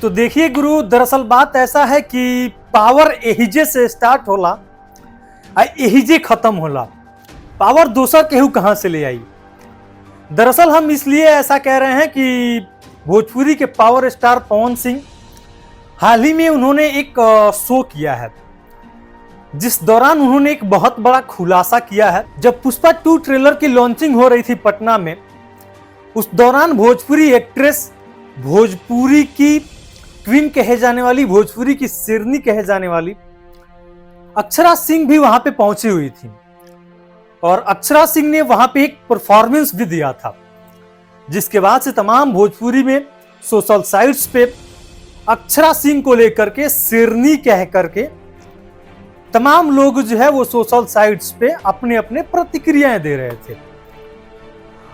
तो देखिए गुरु, दरअसल बात ऐसा है कि पावर एहिजे से स्टार्ट होला आ एहिजे खत्म होला। पावर दोसर केहू कहां से ले आई। दरअसल हम इसलिए ऐसा कह रहे हैं कि भोजपुरी के पावर स्टार पवन सिंह हाल ही में उन्होंने एक शो किया है, जिस दौरान उन्होंने एक बहुत बड़ा खुलासा किया है। जब पुष्पा 2 ट्रेलर की लॉन्चिंग हो रही थी पटना में, उस दौरान भोजपुरी एक्ट्रेस, भोजपुरी की क्वीन कहे जाने वाली, भोजपुरी की शेरनी कहे जाने वाली अक्षरा सिंह भी वहां पे पहुंची हुई थी और अक्षरा सिंह ने वहां पे एक परफॉर्मेंस भी दिया था, जिसके बाद से तमाम भोजपुरी में सोशल साइट्स पे अक्षरा सिंह को लेकर के शेरनी कह करके तमाम लोग जो है वो सोशल साइट्स पे अपने अपने प्रतिक्रियाएं दे रहे थे।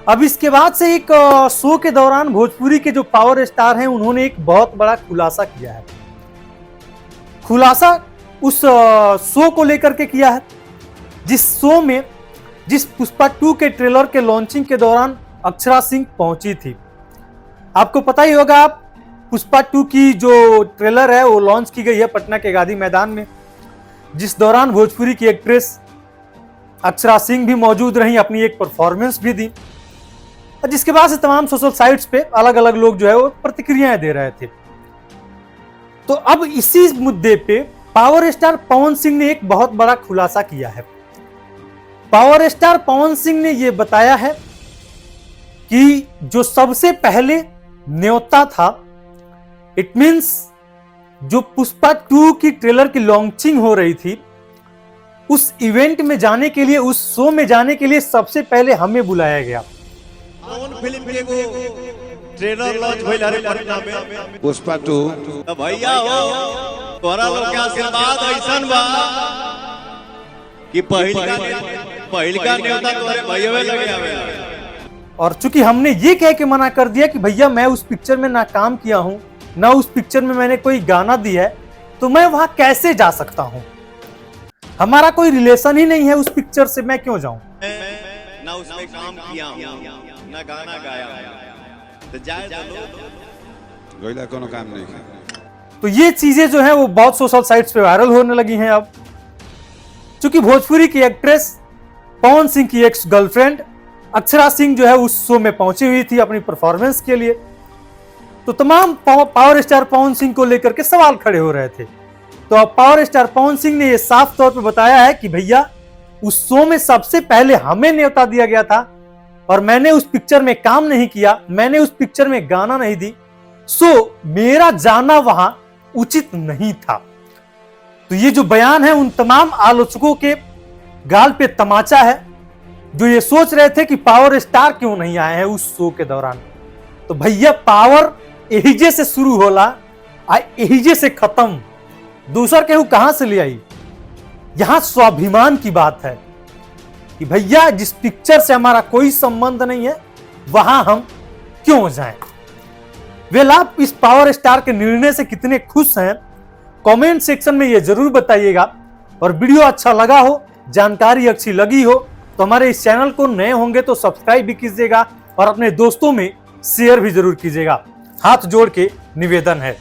अब इसके बाद से एक शो के दौरान भोजपुरी के जो पावर स्टार हैं, उन्होंने एक बहुत बड़ा खुलासा किया है। खुलासा उस शो को लेकर के किया है जिस शो में, जिस पुष्पा 2 के ट्रेलर के लॉन्चिंग के दौरान अक्षरा सिंह पहुंची थी। आपको पता ही होगा, आप पुष्पा 2 की जो ट्रेलर है वो लॉन्च की गई है पटना के गांधी मैदान में, जिस दौरान भोजपुरी की एक्ट्रेस अक्षरा सिंह भी मौजूद रही, अपनी एक परफॉर्मेंस भी दी, जिसके बाद से तमाम सोशल साइट्स पे अलग अलग लोग जो है वो प्रतिक्रियाएं दे रहे थे। तो अब इसी मुद्दे पे पावर स्टार पवन सिंह ने एक बहुत बड़ा खुलासा किया है। पावर स्टार पवन सिंह ने यह बताया है कि जो सबसे पहले न्योता था, इट मींस जो पुष्पा 2 की ट्रेलर की लॉन्चिंग हो रही थी, उस इवेंट में जाने के लिए, उस शो में जाने के लिए सबसे पहले हमें बुलाया गया। कौन फिल्म के वो ट्रेलर लॉन्च भइल हरे पटना में पुष्पा 2। भैया हो तोरा लोग के आशीर्वाद ऐसन बा कि पहिलका न्योता तोरे भैयावे लगे आवे। और चूंकि हमने ये कह के मना कर दिया कि भैया मैं उस पिक्चर में ना काम किया हूं, ना उस पिक्चर में मैंने कोई गाना दिया है, तो मैं वहां कैसे जा सकता हूं। हमारा कोई रिलेशन ही नहीं है उस पिक्चर से, मैं क्यों जाऊं। ना उसमें काम किया हूं, ना गाना गाया, तो जाए चलो गोइला कोनो काम नहीं। तो ये चीजें जो है वो बहुत सोशल साइट्स पे वायरल होने लगी हैं अब। चूंकि भोजपुरी की एक्ट्रेस पवन सिंह की एक्स गर्लफ्रेंड अक्षरा सिंह जो है उस शो में पहुंची हुई थी अपनी परफॉर्मेंस के लिए, तो तमाम पावर स्टार पवन सिंह को लेकर के सवाल खड़े हो रहे थे। तो अब पावर स्टार पवन सिंह ने यह साफ तौर पर बताया है कि भैया उस शो में सबसे पहले हमें न्योता दिया गया था और मैंने उस पिक्चर में काम नहीं किया, मैंने उस पिक्चर में गाना नहीं दी, सो मेरा जाना वहां उचित नहीं था। तो ये जो बयान है उन तमाम आलोचकों के गाल पे तमाचा है जो ये सोच रहे थे कि पावर स्टार क्यों नहीं आए हैं उस शो के दौरान। तो भैया पावर एहिजे से शुरू होला आ एहिजे से खत्म, दूसर केहू कहां से ले आई। यहां स्वाभिमान की बात है कि भैया जिस पिक्चर से हमारा कोई संबंध नहीं है वहां हम क्यों जाएं। वेल, आप इस पावर स्टार के निर्णय से कितने खुश हैं, कमेंट सेक्शन में ये जरूर बताइएगा। और वीडियो अच्छा लगा हो, जानकारी अच्छी लगी हो, तो हमारे इस चैनल को नए होंगे तो सब्सक्राइब भी कीजिएगा और अपने दोस्तों में शेयर भी जरूर कीजिएगा। हाथ जोड़ के निवेदन है।